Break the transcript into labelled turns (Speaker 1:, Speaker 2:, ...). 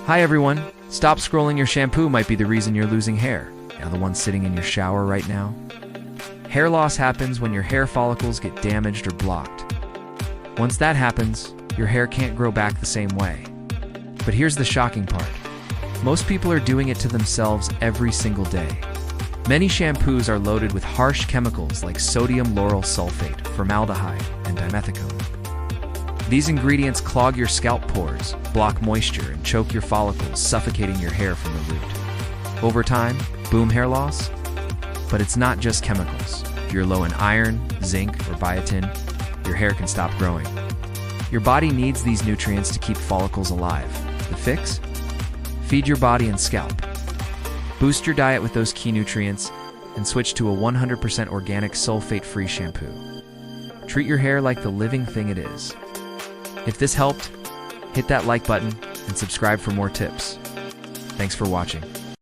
Speaker 1: Hi everyone, stop scrolling. Your shampoo might be the reason you're losing hair. You know, the one sitting in your shower right now? Hair loss happens when your hair follicles get damaged or blocked. Once that happens, your hair can't grow back the same way. But here's the shocking part. Most people are doing it to themselves every single day. Many shampoos are loaded with harsh chemicals like sodium lauryl sulfate, formaldehyde, and dimethicone. These ingredients clog your scalp pores, block moisture, and choke your follicles, suffocating your hair from the root. Over time, boom, hair loss? But it's not just chemicals. If you're low in iron, zinc, or biotin, your hair can stop growing. Your body needs these nutrients to keep follicles alive. The fix? Feed your body and scalp. Boost your diet with those key nutrients and switch to a 100% organic sulfate-free shampoo. Treat your hair like the living thing it is. If this helped, hit that like button and subscribe for more tips. Thanks for watching.